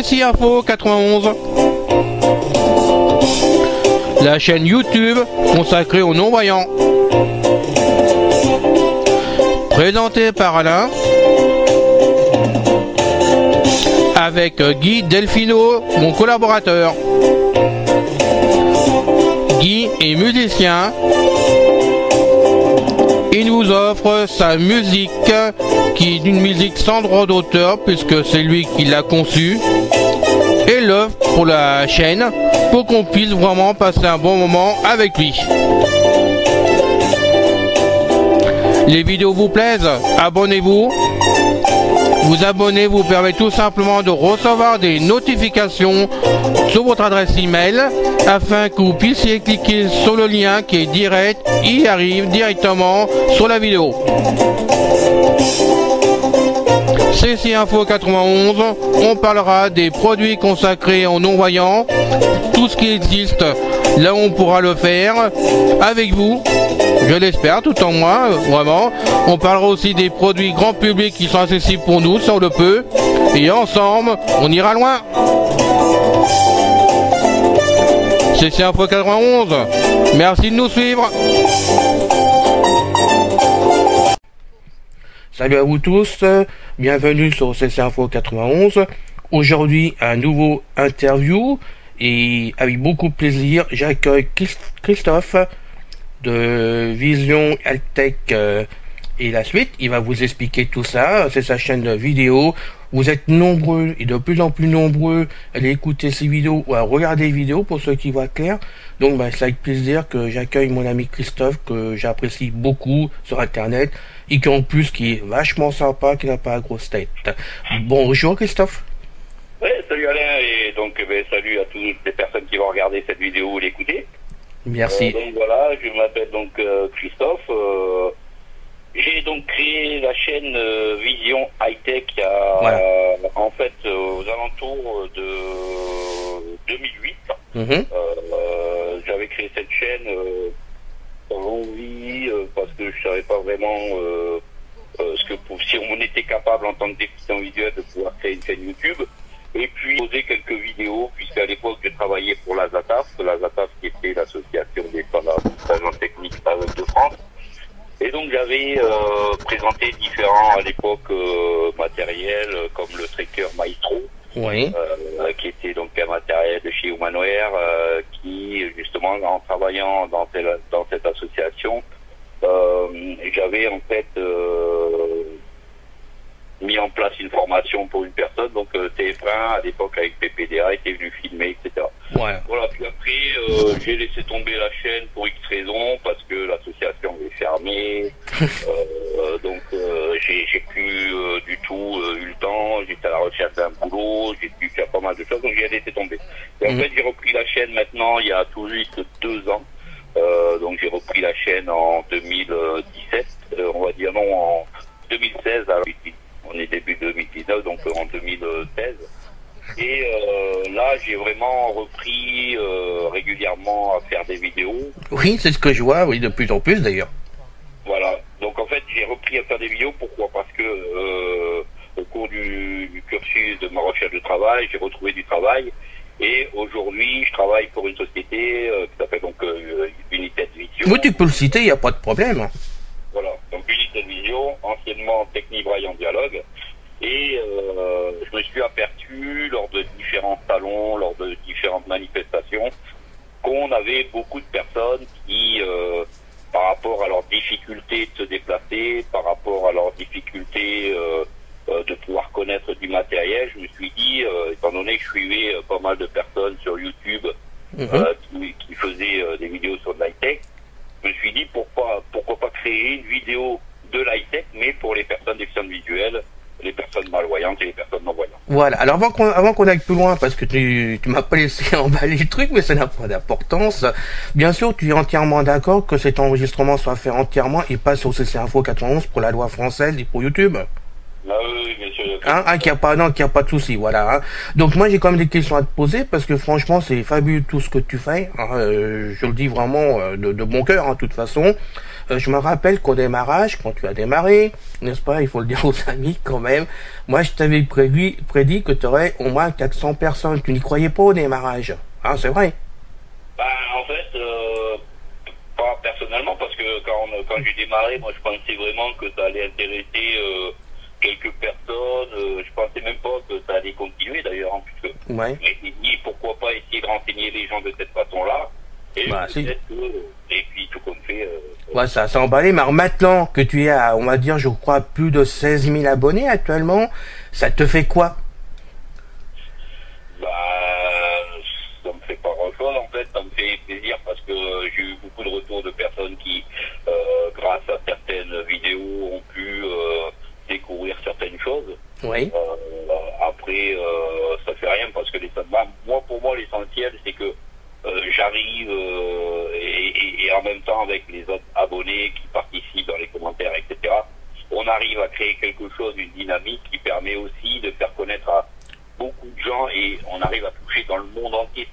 CC Info 91. La chaîne YouTube consacrée aux non-voyants. Présentée par Alain. Avec Guy Delfino, mon collaborateur. Guy est musicien. Il nous offre sa musique, qui est une musique sans droit d'auteur, puisque c'est lui qui l'a conçue, et l'offre pour la chaîne, pour qu'on puisse vraiment passer un bon moment avec lui. Les vidéos vous plaisent? Abonnez-vous. Vous abonner vous permet tout simplement de recevoir des notifications sur votre adresse email afin que vous puissiez cliquer sur le lien qui est direct, il arrive directement sur la vidéo. CC Info 91, on parlera des produits consacrés aux non-voyants, tout ce qui existe, là on pourra le faire avec vous, je l'espère, tout en moi, vraiment. On parlera aussi des produits grand public qui sont accessibles pour nous, si on le peut, et ensemble, on ira loin. CC Info 91, merci de nous suivre. Salut à vous tous, bienvenue sur CC Info 91. Aujourd'hui, un nouveau interview et avec beaucoup de plaisir, j'accueille Christophe de Vision Hightech et la suite. Il va vous expliquer tout ça, c'est sa chaîne de vidéo. Vous êtes nombreux et de plus en plus nombreux à aller écouter ces vidéos ou à regarder les vidéos pour ceux qui voient clair. Donc c'est avec plaisir que j'accueille mon ami Christophe, que j'apprécie beaucoup sur internet et qui en plus qui est vachement sympa, qui n'a pas la grosse tête. Bonjour Christophe. Oui, salut Alain, et donc salut à toutes les personnes qui vont regarder cette vidéo ou l'écouter. Merci. Donc voilà, je m'appelle donc Christophe. J'ai donc créé la chaîne Vision Hightech il y a voilà. En fait aux alentours de 2008. J'avais créé cette chaîne dans l'envie parce que je savais pas vraiment si on était capable en tant que déficient visuel de pouvoir créer une chaîne YouTube. Et puis poser quelques vidéos, puisqu'à l'époque je travaillais pour la ZATAF qui était l'association des agents techniques de France. Et donc j'avais présenté différents à l'époque matériels comme le tracker Maestro, oui. qui était donc un matériel de chez Humanware, qui justement en travaillant dans cette association, j'avais en fait mis en place une formation pour une personne, donc TF1 à l'époque avec PPDA était venu filmer, etc. Ouais. Voilà, puis après j'ai laissé tomber la chaîne pour X raisons, parce que l'association avait fermé, donc j'ai plus du tout eu le temps, j'étais à la recherche d'un boulot, j'ai dû faire pas mal de choses, donc j'ai laissé tomber. Et en fait j'ai repris la chaîne maintenant il y a tout juste 2 ans, donc j'ai repris la chaîne en 2017, on va dire non en 2016, alors on est début 2019, donc en 2016. Et là, j'ai vraiment repris régulièrement à faire des vidéos. Oui, c'est ce que je vois, oui, de plus en plus d'ailleurs. Voilà. Donc en fait, j'ai repris à faire des vidéos. Pourquoi? Parce que au cours du cursus de ma recherche de travail, j'ai retrouvé du travail. Et aujourd'hui, je travaille pour une société qui s'appelle donc United Vision. Oui, tu peux le citer, il n'y a pas de problème. Voilà, donc United Vision, anciennement Techni Braille en dialogue, et je me suis aperçu lors de différents salons, lors de différentes manifestations, qu'on avait beaucoup de personnes qui, par rapport à leur difficulté de se déplacer, par rapport à leur difficulté de pouvoir connaître du matériel, je me suis dit, étant donné que je suivais pas mal de personnes sur YouTube qui faisaient des vidéos sur de l'high-tech, je me suis dit pourquoi pas créer une vidéo de l'high-tech, mais pour les personnes déficientes visuelles, les personnes malvoyantes et les personnes non-voyantes. Voilà, alors avant qu'on aille plus loin, parce que tu m'as pas laissé emballer le truc, mais ça n'a pas d'importance. Bien sûr, tu es entièrement d'accord que cet enregistrement soit fait entièrement et pas sur CC Info 91 pour la loi française et pour YouTube. Ah oui, bien sûr. Qu'il n'y a pas de souci, voilà. Hein. Donc moi j'ai quand même des questions à te poser parce que franchement c'est fabuleux tout ce que tu fais. Hein, je le dis vraiment de bon cœur, hein, de toute façon. je me rappelle qu'au démarrage, quand tu as démarré, n'est-ce pas, il faut le dire aux amis quand même, moi je t'avais prédit que tu aurais au moins 400 personnes. Tu n'y croyais pas au démarrage. Hein, c'est vrai. Bah, en fait, pas personnellement, parce que quand j'ai démarré, moi je pensais vraiment que ça allait intéresser quelques personnes. Je pensais même pas que ça allait continuer d'ailleurs, hein, puisque ouais. Mais dit pourquoi pas essayer de renseigner les gens de cette façon-là. Et bah, si. Et puis tout comme fait. Ouais, ça s'est emballé, mais alors maintenant que tu es à, on va dire, je crois, plus de 16 000 abonnés actuellement, ça te fait quoi? Bah, ça me fait pas grand-chose en fait, ça me fait plaisir parce que j'ai eu beaucoup de retours de personnes qui, grâce à certaines vidéos, ont pu découvrir certaines choses. Oui. Après, ça fait rien parce que pour moi, l'essentiel, c'est que j'arrive et en même temps avec les autres abonnés qui participent dans les commentaires, etc., on arrive à créer quelque chose, une dynamique qui permet aussi de faire connaître à beaucoup de gens et on arrive à toucher dans le monde entier.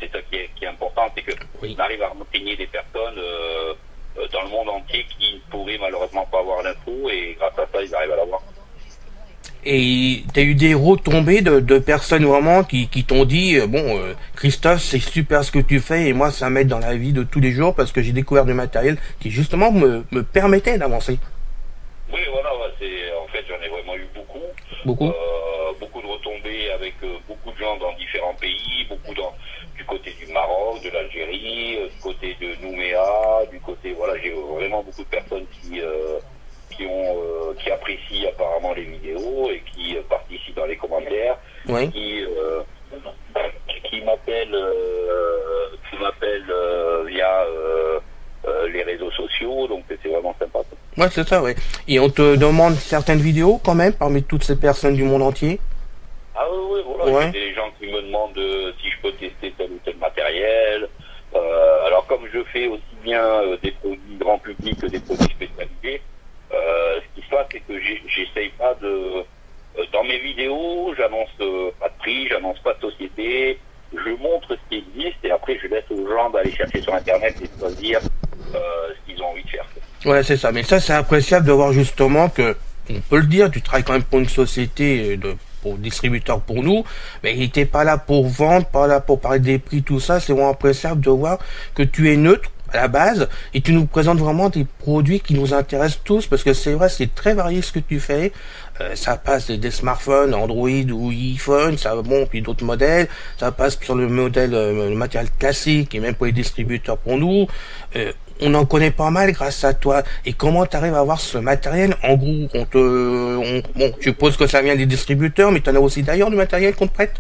C'est ça qui est important, c'est que on arrive à renseigner des personnes dans le monde entier qui ne pourraient malheureusement pas avoir l'info et grâce à ça, ils arrivent à l'avoir. Et t'as eu des retombées de personnes vraiment qui t'ont dit Christophe, c'est super ce que tu fais et moi ça m'aide dans la vie de tous les jours parce que j'ai découvert du matériel qui justement me permettait d'avancer. Oui, voilà, en fait j'en ai vraiment eu beaucoup. Beaucoup de retombées avec beaucoup de gens dans différents pays, du côté du Maroc, de l'Algérie, du côté de Nouméa, du côté, voilà, j'ai vraiment beaucoup de personnes qui apprécient apparemment les vidéos et qui participent dans les commentaires, oui. qui m'appellent via les réseaux sociaux, donc c'est vraiment sympa. Ouais, c'est ça, ouais. Et on te demande certaines vidéos quand même parmi toutes ces personnes du monde entier. Ah oui, voilà, ouais. Il y a des gens qui me demandent si je peux tester tel ou tel matériel. Alors comme je fais aussi bien des produits grand public que des produits spécialisés, ce qui se passe, c'est que j'essaye pas dans mes vidéos, j'annonce pas de prix, j'annonce pas de société, je montre ce qui existe et après je laisse aux gens d'aller chercher sur internet et de choisir ce qu'ils ont envie de faire. Ouais, c'est ça. Mais ça, c'est appréciable de voir justement que, on peut le dire, tu travailles quand même pour une société pour distributeur pour nous, mais il n'était pas là pour vendre, pas là pour parler des prix, tout ça. C'est vraiment appréciable de voir que tu es neutre à la base et tu nous présentes vraiment des produits qui nous intéressent tous parce que c'est vrai, c'est très varié ce que tu fais. Ça passe des smartphones, Android ou iPhone, ça puis d'autres modèles. Ça passe sur le modèle, le matériel classique et même pour les distributeurs pour nous. On en connaît pas mal grâce à toi. Et comment tu arrives à avoir ce matériel? En gros, je suppose que ça vient des distributeurs, mais tu en as aussi d'ailleurs du matériel qu'on te prête?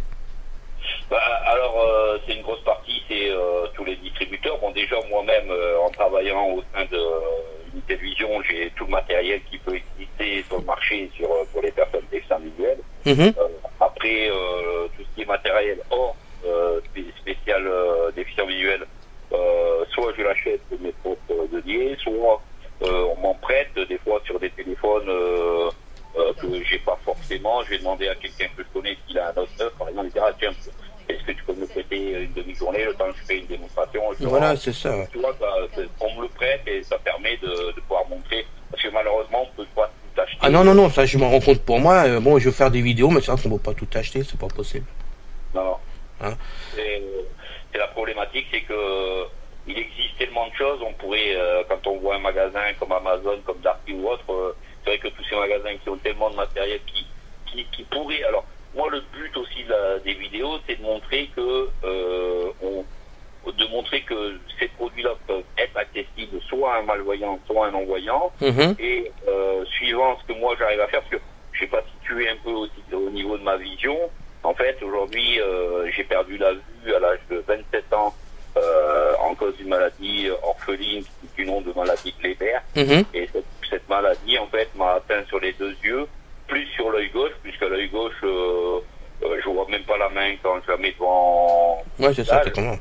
Alors, c'est une grosse partie, c'est tous les distributeurs. Bon, déjà, moi-même, en travaillant au sein de Unité Vision, j'ai tout le matériel qui peut exister sur le marché pour les personnes déficientes visuelles. Après, tout ce qui est matériel hors spécial déficient visuel, soit je l'achète de mes propres deniers, soit on m'en prête, des fois sur des téléphones que j'ai pas forcément. Je vais demander à quelqu'un que je connais s'il a un autre neuf, par exemple, il dira tiens, est-ce que tu peux me prêter une demi-journée le temps que je fais une démonstration? Voilà, c'est ça. Tu vois, on me le prête et ça permet de pouvoir montrer, parce que malheureusement on peut pas tout acheter. Ah non, ça je m'en rends compte pour moi. Je veux faire des vidéos, mais c'est vrai qu'on ne peut pas tout acheter, c'est pas possible. Non. Hein? C'est la problématique, c'est que il existe tellement de choses, on pourrait, quand on voit un magasin comme Amazon, comme Darty ou autre, c'est vrai que tous ces magasins qui ont tellement de matériel qui pourraient... Alors, moi, le but aussi des vidéos, c'est de montrer que ces produits-là peuvent être accessibles soit à un malvoyant, soit à un non-voyant, et suivant ce que moi j'arrive à faire, parce que je sais pas si tu es un peu aussi au niveau de ma vision. En fait, aujourd'hui, j'ai perdu la vue à l'âge de 27 ans en cause d'une maladie orpheline qui est du nom de maladie Kléber. Et cette maladie, en fait, m'a atteint sur les deux yeux, plus sur l'œil gauche, puisque l'œil gauche, je vois même pas la main quand je la mets devant. Ouais, c'est ça, c'est comment.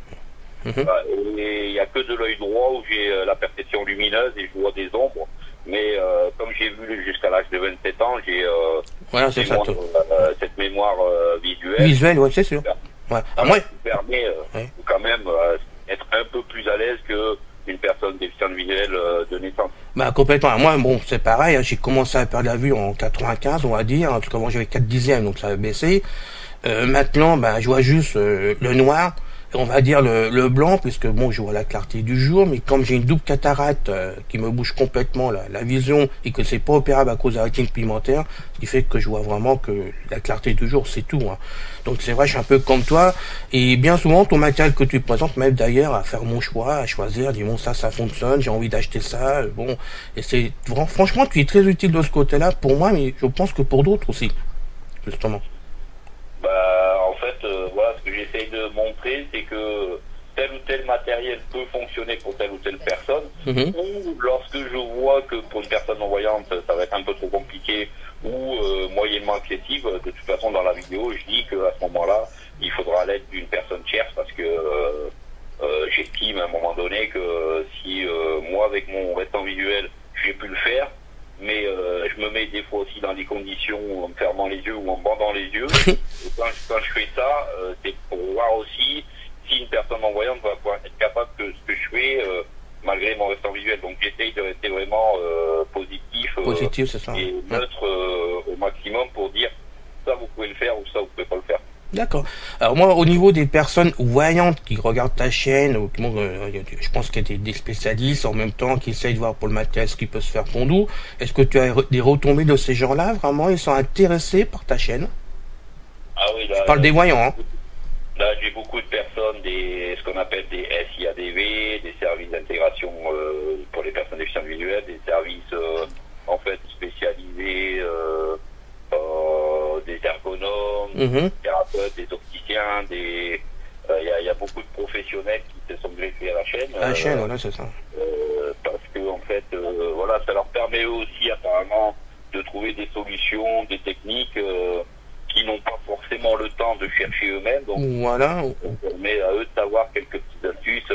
Et il n'y a que de l'œil droit où j'ai la perception lumineuse et je vois des ombres. Mais comme j'ai vu jusqu'à l'âge de 27 ans, j'ai cette mémoire visuelle. Visuelle, ouais, c'est sûr. Ouais. Moi, qui permet quand même être un peu plus à l'aise qu'une personne déficiente visuelle de naissance. Bah complètement. Moi, bon, c'est pareil, hein, j'ai commencé à perdre la vue en 95, on va dire, en tout cas moi j'avais 4 dixièmes, donc ça a baissé. Maintenant, bah, je vois juste le noir, et on va dire le blanc, puisque bon, je vois la clarté du jour, mais comme j'ai une double cataracte qui me bouge complètement la vision, et que c'est pas opérable à cause de la rétine pigmentaire, ce qui fait que je vois vraiment que la clarté du jour, c'est tout. Hein. Donc c'est vrai, je suis un peu comme toi, et bien souvent, ton matériel que tu présentes m'aide d'ailleurs à faire mon choix, à choisir, dire bon, ça fonctionne, j'ai envie d'acheter ça, bon, et c'est franchement, tu es très utile de ce côté-là pour moi, mais je pense que pour d'autres aussi, justement. Bah, en fait, voilà, ce que j'essaye de montrer, c'est que tel ou tel matériel peut fonctionner pour telle ou telle personne, ou lorsque je vois que pour une personne non-voyante, ça va être un peu trop compliqué, ou moyennement accessible, de toute façon, dans la vidéo, je dis qu'à ce moment-là, il faudra l'aide d'une personne tierce, parce que j'estime à un moment donné que si moi, avec mon restant visuel, j'ai pu le faire, mais je me mets des fois aussi dans des conditions en me fermant les yeux ou en bandant les yeux. Et quand je fais ça, c'est pour voir aussi si une personne non-voyante va pouvoir être capable de ce que je fais malgré mon restant visuel. Donc j'essaye de rester vraiment positif c'est ça. Et neutre au maximum pour dire ça vous pouvez le faire ou ça vous pouvez pas le faire. D'accord. Alors moi, au niveau des personnes voyantes qui regardent ta chaîne, je pense qu'il y a des spécialistes en même temps qui essayent de voir pour le matériel ce qui peut se faire pour nous. Est-ce que tu as des retombées de ces gens-là? Vraiment, ils sont intéressés par ta chaîne? Ah oui, là, je parle des voyants. Hein. Là, j'ai beaucoup de personnes, ce qu'on appelle des SIADV, des services d'intégration pour les personnes déficientes visuelles, des services en fait spécialisés. Des ergonomes, des thérapeutes, des opticiens, il y a beaucoup de professionnels qui se sont greffés à la chaîne. La chaîne, voilà, c'est ça. Parce que en fait, voilà, ça leur permet aussi apparemment de trouver des solutions, des techniques qui n'ont pas forcément le temps de chercher eux-mêmes. Donc, voilà. Ça permet à eux de savoir quelques petites astuces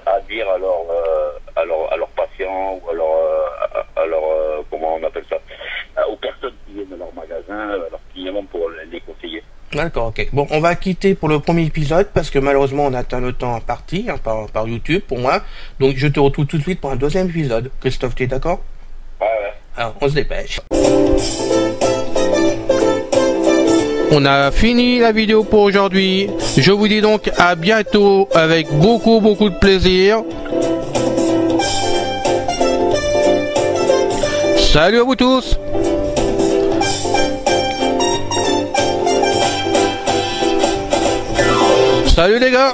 à dire à leurs patients ou à leur comment on appelle ça, aux personnes qui viennent à leur magasin, à leurs clients pour les conseiller. D'accord, ok. Bon, on va quitter pour le premier épisode parce que malheureusement on atteint le temps imparti hein, par YouTube pour moi. Donc je te retrouve tout de suite pour un deuxième épisode. Christophe, tu es d'accord? Ouais. Alors, on se dépêche. On a fini la vidéo pour aujourd'hui. Je vous dis donc à bientôt avec beaucoup de plaisir. Salut à vous tous. Salut les gars.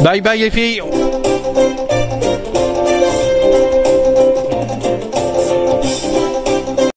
Bye bye les filles.